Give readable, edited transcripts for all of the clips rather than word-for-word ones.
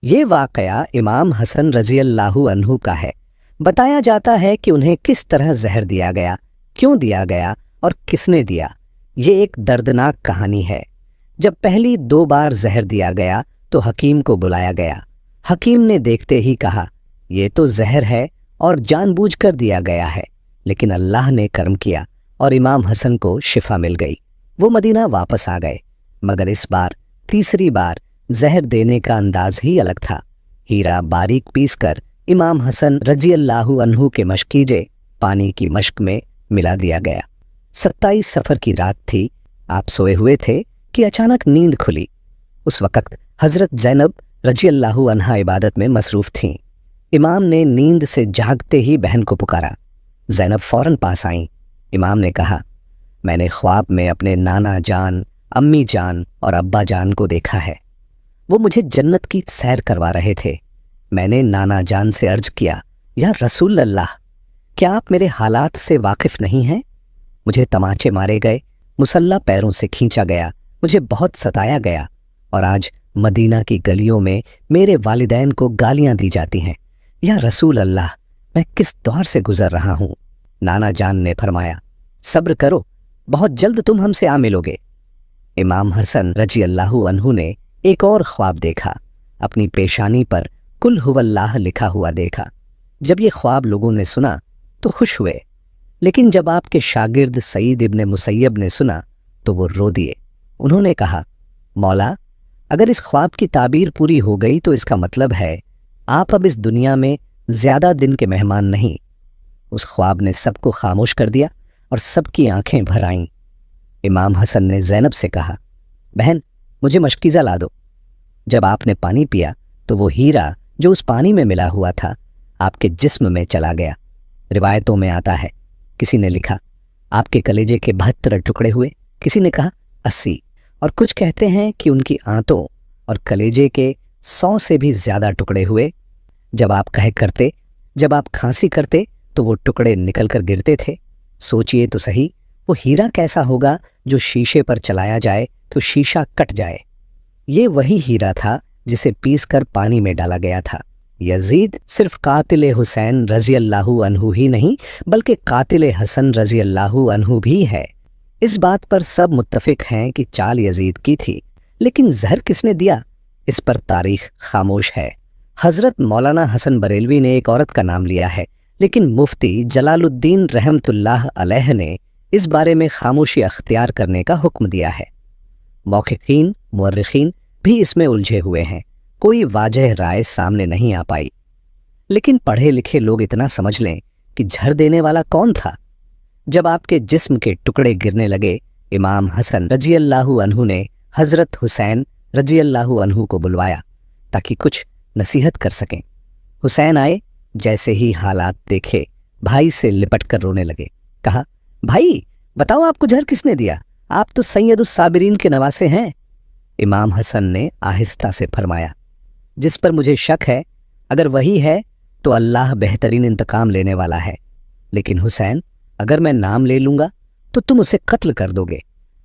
یہ واقعہ امام حسن رضی اللہ عنہ کا ہے۔ بتایا جاتا ہے کہ انہیں کس طرح زہر دیا گیا، کیوں دیا گیا اور کس نے دیا۔ یہ ایک دردناک کہانی ہے۔ جب پہلی 2 بار زہر دیا گیا تو حکیم کو بلایا گیا۔ حکیم نے دیکھتے ہی کہا، یہ تو زہر ہے اور جان بوجھ کر دیا گیا ہے، لیکن اللہ نے کرم کیا اور امام حسن کو شفا مل گئی۔ وہ مدینہ واپس آ گئے، مگر اس بار تیسری بار زہر دینے کا انداز ہی الگ تھا۔ ہیرا باریک پیس کر امام حسن رضی اللہ عنہ کے مشکیجے پانی کی مشک میں ملا دیا گیا۔ 27 سفر کی رات تھی۔ آپ سوئے ہوئے تھے کہ اچانک نیند کھلی۔ اس وقت حضرت زینب رضی اللہ عنہا عبادت میں مصروف تھیں۔ امام نے نیند سے جاگتے ہی بہن کو پکارا۔ زینب فوراً پاس آئیں۔ امام نے کہا، میں نے خواب میں اپنے نانا جان، امی جان اور ابا جان کو دیکھا ہے۔ وہ مجھے جنت کی سیر کروا رہے تھے۔ میں نے نانا جان سے عرض کیا، یا رسول اللہ، کیا آپ میرے حالات سے واقف نہیں ہیں؟ مجھے تماچے مارے گئے، مسلح پیروں سے کھینچا گیا، مجھے بہت ستایا گیا، اور آج مدینہ کی گلیوں میں میرے والدین کو گالیاں دی جاتی ہیں۔ یا رسول اللہ، میں کس دور سے گزر رہا ہوں؟ نانا جان نے فرمایا، صبر کرو، بہت جلد تم ہم سے آ ملو گے۔ امام حسن رضی اللہ عنہ نے ایک اور خواب دیکھا۔ اپنی پیشانی پر کل هو اللہ لکھا ہوا دیکھا۔ جب یہ خواب لوگوں نے سنا تو خوش ہوئے، لیکن جب آپ کے شاگرد سعید ابن مسیب نے سنا تو وہ رو دیے۔ انہوں نے کہا، مولا، اگر اس خواب کی تعبیر پوری ہو گئی تو اس کا مطلب ہے آپ اب اس دنیا میں زیادہ دن کے مہمان نہیں۔ اس خواب نے سب کو خاموش کر دیا اور سب کی آنکھیں بھر آئیں۔ امام حسن نے زینب سے کہا، بہن، مجھے مشکیزہ لا دو۔ جب آپ نے پانی پیا تو وہ ہیرا جو اس پانی میں ملا ہوا تھا آپ کے جسم میں چلا گیا۔ روایتوں میں آتا ہے، کسی نے لکھا، آپ کے کلیجے کے 72 ٹکڑے ہوئے، کسی نے کہا 80، اور کچھ کہتے ہیں کہ ان کی آنتوں اور کلیجے کے 100 سے بھی زیادہ ٹکڑے ہوئے۔ جب آپ کھانسی کرتے تو وہ ٹکڑے نکل کر گرتے تھے۔ سوچئے تو صحیح، وہ ہیرا کیسا ہوگا جو شیشے پر چلایا جائے تو شیشہ کٹ جائے۔ یہ وہی ہیرا تھا جسے پیس کر پانی میں ڈالا گیا تھا۔ یزید صرف قاتل حسین رضی اللہ عنہ ہی نہیں بلکہ قاتل حسن رضی اللہ عنہ بھی ہے۔ اس بات پر سب متفق ہیں کہ چال یزید کی تھی، لیکن زہر کس نے دیا، اس پر تاریخ خاموش ہے۔ حضرت مولانا حسن بریلوی نے ایک عورت کا نام لیا ہے، لیکن مفتی جلال الدین رحمت اللہ علیہ نے اس بارے میں خاموشی اختیار کرنے کا حکم دیا ہے۔ محققین، مورخین بھی اس میں الجھے ہوئے ہیں، کوئی واضح رائے سامنے نہیں آ پائی۔ لیکن پڑھے لکھے لوگ اتنا سمجھ لیں کہ جھڑ دینے والا کون تھا۔ جب آپ کے جسم کے ٹکڑے گرنے لگے، امام حسن رضی اللہ عنہ نے حضرت حسین رضی اللہ عنہ کو بلوایا تاکہ کچھ نصیحت کر سکیں۔ حسین آئے، جیسے ہی حالات دیکھے بھائی سے لپٹ کر رونے لگے۔ کہا، بھائی بتاؤ، آپ کو زہر کس نے دیا؟ آپ تو سید الصابرین کے نواسے ہیں۔ امام حسن نے آہستہ سے فرمایا، جس پر مجھے شک ہے، اگر وہی ہے تو اللہ بہترین انتقام لینے والا ہے، لیکن حسین، اگر میں نام لے لوں گا تو تم اسے قتل کر دو گے،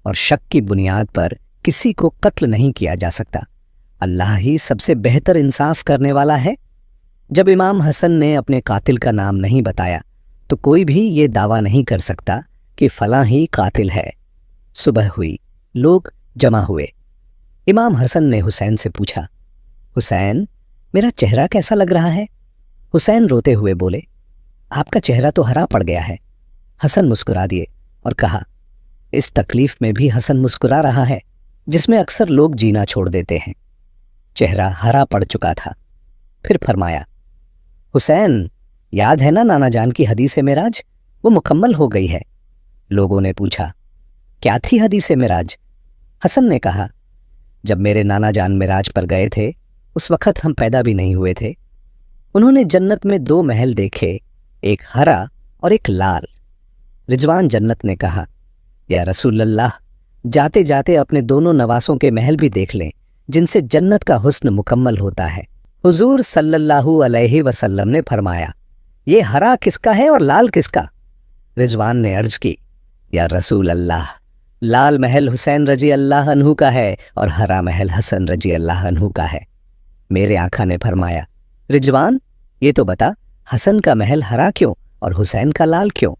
اور شک کی بنیاد پر کسی کو قتل نہیں کیا جا سکتا۔ اللہ ہی سب سے بہتر انصاف کرنے والا ہے۔ جب امام حسن نے اپنے قاتل کا نام نہیں بتایا تو کوئی بھی یہ دعویٰ نہیں کر سکتا کہ فلاں ہی قاتل ہے۔ صبح ہوئی، لوگ جمع ہوئے۔ امام حسن نے حسین سے پوچھا، حسین، میرا چہرہ کیسا لگ رہا ہے؟ حسین روتے ہوئے بولے، آپ کا چہرہ تو ہرا پڑ گیا ہے۔ حسن مسکرا دیے اور کہا، اس تکلیف میں بھی حسن مسکرا رہا ہے جس میں اکثر لوگ جینا چھوڑ دیتے ہیں۔ چہرہ ہرا پڑ چکا تھا۔ پھر فرمایا، حسین، یاد ہے نا نانا جان کی حدیث معراج؟ وہ مکمل ہو گئی ہے۔ لوگوں نے پوچھا، کیا تھی حدیث معراج؟ حسن نے کہا، جب میرے نانا جان معراج پر گئے تھے اس وقت ہم پیدا بھی نہیں ہوئے تھے۔ انہوں نے جنت میں 2 محل دیکھے، ایک ہرا اور ایک لال۔ رضوان جنت نے کہا، یا رسول اللہ، جاتے جاتے اپنے دونوں نواسوں کے محل بھی دیکھ لیں جن سے جنت کا حسن مکمل ہوتا ہے۔ حضور صلی اللہ علیہ وسلم نے فرمایا، یہ ہرا کس کا ہے اور لال کس کا؟ رضوان نے عرض کی، یا رسول اللہ، لال محل حسین رضی اللہ عنہ کا ہے اور ہرا محل حسن رضی اللہ عنہ کا ہے۔ मेरे आका ने फरमाया, रिजवान, ये तो बता, हसन का महल हरा क्यों और हुसैन का लाल क्यों?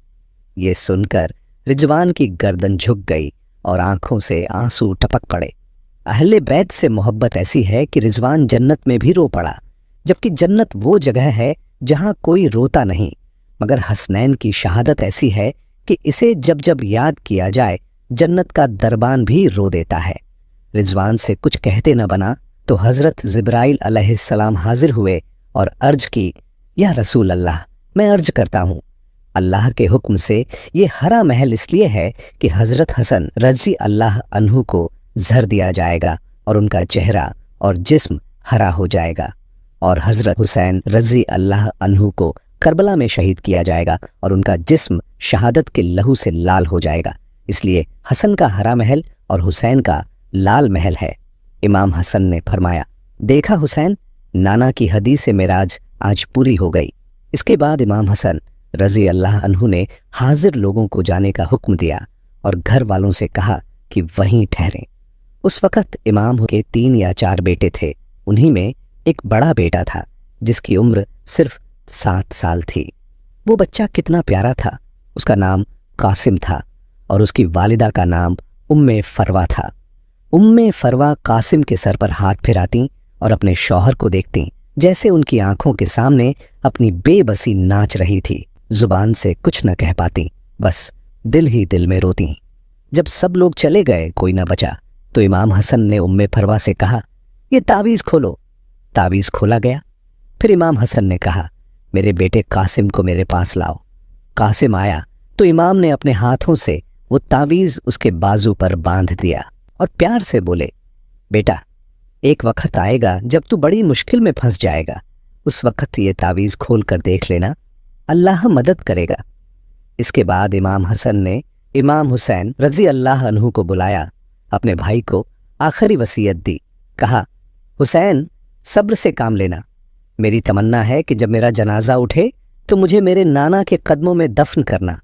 ये सुनकर रिजवान की गर्दन झुक गई और आंखों से आंसू टपक पड़े। अहले बैत से मोहब्बत ऐसी है कि रिजवान जन्नत में भी रो पड़ा, जबकि जन्नत वो जगह है जहां कोई रोता नहीं, मगर हसनैन की शहादत ऐसी है कि इसे जब जब याद किया जाए जन्नत का दरबान भी रो देता है। रिजवान से कुछ कहते न बना तो हजरत जिब्राइल अलैहिस्सलाम हाजिर हुए और अर्ज की, या रसूल अल्लाह, मैं अर्ज करता हूँ, अल्लाह के हुक्म से ये हरा महल इसलिए है कि हजरत हसन रजी अल्लाह अन्हु को जर दिया जाएगा और उनका चेहरा और जिस्म हरा हो जाएगा, और हजरत हुसैन रजी अल्लाह अन्हु को करबला में शहीद किया जाएगा और उनका जिस्म शहादत के लहू से लाल हो जाएगा। इसलिए हसन का हरा महल और हुसैन का लाल महल है। इमाम हसन ने फरमाया, देखा हुसैन, नाना की हदीस मेराज आज पूरी हो गई। इसके बाद इमाम हसन रजी अल्लाह अन्हु ने हाजिर लोगों को जाने का हुक्म दिया और घर वालों से कहा कि वहीं ठहरें। उस वक़्त इमाम के 3 या 4 बेटे थे। उन्हीं में एक बड़ा बेटा था जिसकी उम्र सिर्फ 7 साल थी। वो बच्चा कितना प्यारा था। उसका नाम कासिम था और उसकी वालिदा का नाम उम्मे फरवा था। उम्मे फरवा कासिम के सर पर हाथ फिराती और अपने शौहर को देखती जैसे उनकी आंखों के सामने अपनी बेबसी नाच रही थी। जुबान से कुछ न कह पाती, बस दिल ही दिल में रोती। जब सब लोग चले गए, कोई न बचा, तो इमाम हसन ने उम्मे फरवा से कहा, ये तावीज़ खोलो। तावीज़ खोला गया। फिर इमाम हसन ने कहा, मेरे बेटे कासिम को मेरे पास लाओ। कासिम आया तो इमाम ने अपने हाथों से वो तावीज़ उसके बाजू पर बांध दिया और प्यार से बोले, बेटा, एक वक्त आएगा जब तू बड़ी मुश्किल में फंस जाएगा, उस वक्त ये तावीज़ खोल कर देख लेना, अल्लाह मदद करेगा। इसके बाद इमाम हसन ने इमाम हुसैन रजी अल्लाह अन्हु को बुलाया, अपने भाई को आखिरी वसीयत दी। कहा, हुसैन, सब्र से काम लेना। मेरी तमन्ना है कि जब मेरा जनाजा उठे तो मुझे मेरे नाना के कदमों में दफन करना।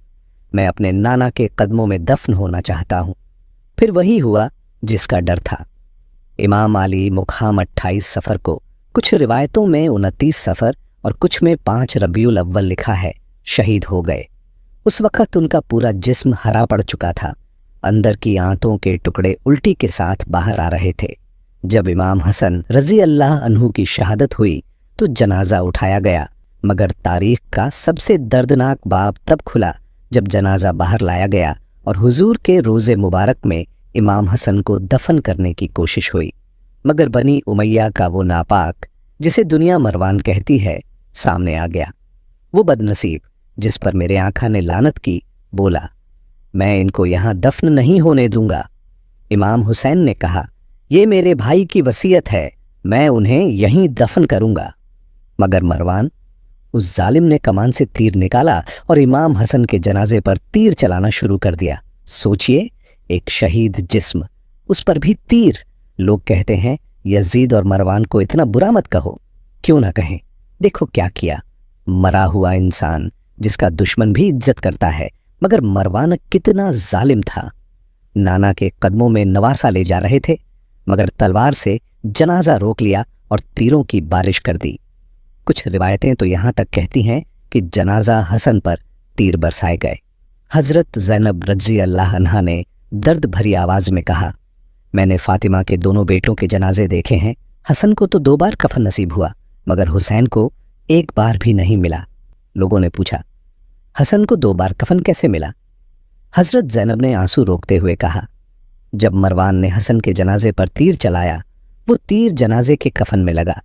मैं अपने नाना के कदमों में दफन होना चाहता हूँ। फिर वही हुआ जिसका डर था। इमाम अली मुक़ाम 28 सफ़र को, कुछ रिवायतों में 29 सफ़र और कुछ में 5 रबीउल अव्वल लिखा है, शहीद हो गए। उस वक़्त उनका पूरा जिस्म हरा पड़ चुका था। अंदर की आंतों के टुकड़े उल्टी के साथ बाहर आ रहे थे। जब इमाम हसन रजी अल्लाह अन्हु की शहादत हुई तो जनाजा उठाया गया, मगर तारीख का सबसे दर्दनाक बाब तब खुला जब जनाजा बाहर लाया गया और हुजूर के रोज़े मुबारक में इमाम हसन को दफन करने की कोशिश हुई, मगर बनी उमैया का वो नापाक, जिसे दुनिया मरवान कहती है, सामने आ गया। वो बदनसीब जिस पर मेरे आका ने लानत की, बोला, मैं इनको यहाँ दफन नहीं होने दूंगा। इमाम हुसैन ने कहा, ये मेरे भाई की वसीयत है, मैं उन्हें यहीं दफन करूंगा। मगर मरवान, उस जालिम ने कमान से तीर निकाला और इमाम हसन के जनाजे पर तीर चलाना शुरू कर दिया। सोचिए, एक शहीद जिस्म, उस पर भी तीर। लोग कहते हैं यजीद और मरवान को इतना बुरा मत कहो। क्यों ना कहें, देखो क्या किया। मरा हुआ इंसान जिसका दुश्मन भी इज्जत करता है, मगर मरवान कितना जालिम था। नाना के कदमों में नवासा ले जा रहे थे, मगर तलवार से जनाजा रोक लिया और तीरों की बारिश कर दी। कुछ रिवायतें तो यहाँ तक कहती हैं कि जनाजा हसन पर तीर बरसाए गए। हजरत ज़ैनब रज़ी अल्लाह अन्हा ने दर्द भरी आवाज़ में कहा, मैंने फातिमा के दोनों बेटों के जनाजे देखे हैं। हसन को तो 2 बार कफन नसीब हुआ, मगर हुसैन को 1 बार भी नहीं मिला। लोगों ने पूछा, हसन को 2 बार कफन कैसे मिला? हजरत ज़ैनब ने आंसू रोकते हुए कहा, जब मरवान ने हसन के जनाजे पर तीर चलाया, वो तीर जनाजे के कफन में लगा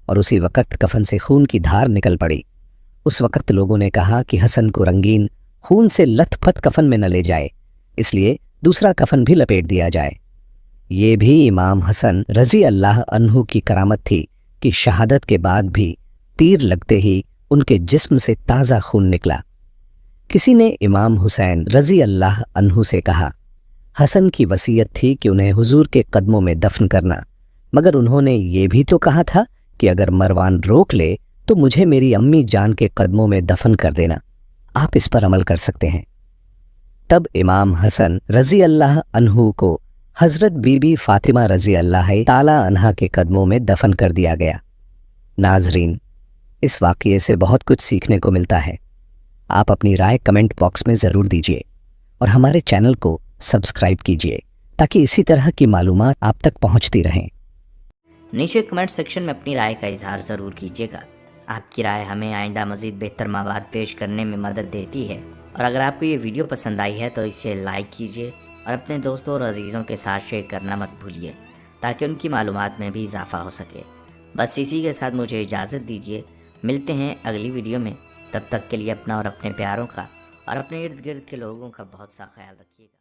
और उसी वक़्त कफन से खून की धार निकल पड़ी। उस वक़्त लोगों ने कहा कि हसन को रंगीन खून से लथपथ कफन में न ले जाए, इसलिए दूसरा कफन भी लपेट दिया जाए। ये भी इमाम हसन रज़ी अल्लाह अन्हु की करामत थी कि शहादत के बाद भी तीर लगते ही उनके जिस्म से ताज़ा खून निकला। किसी ने इमाम हुसैन रज़ी अल्लाह अन्हु से कहा, हसन की वसीयत थी कि उन्हें हुजूर के कदमों में दफन करना, मगर उन्होंने ये भी तो कहा था कि अगर मरवान रोक ले तो मुझे मेरी अम्मी जान के कदमों में दफन कर देना। आप इस पर अमल कर सकते हैं। तब इमाम हसन रज़ी अल्लाह अन्हु को हज़रत बीबी फातिमा रज़ी अल्लाह ताला अन्हा के कदमों में दफन कर दिया गया। नाजरीन, इस वाक़ये से बहुत कुछ सीखने को मिलता है। आप अपनी राय कमेंट बॉक्स में ज़रूर दीजिए और हमारे चैनल को सब्सक्राइब कीजिए ताकि इसी तरह की मालूमात आप तक पहुंचती रहें। नीचे कमेंट सेक्शन में अपनी राय का इजहार ज़रूर कीजिएगा। आपकी राय हमें आइंदा मज़ीद बेहतर मवाद पेश करने में मदद देती है। और अगर आपको ये वीडियो पसंद आई है तो इसे लाइक कीजिए और अपने दोस्तों और अजीज़ों के साथ शेयर करना मत भूलिए ताकि उनकी मालूमात में भी इजाफ़ा हो सके। बस इसी के साथ मुझे इजाज़त दीजिए। मिलते हैं अगली वीडियो में। तब तक के लिए अपना और अपने प्यारों का और अपने इर्द गिर्द के लोगों का बहुत सा ख्याल रखिएगा।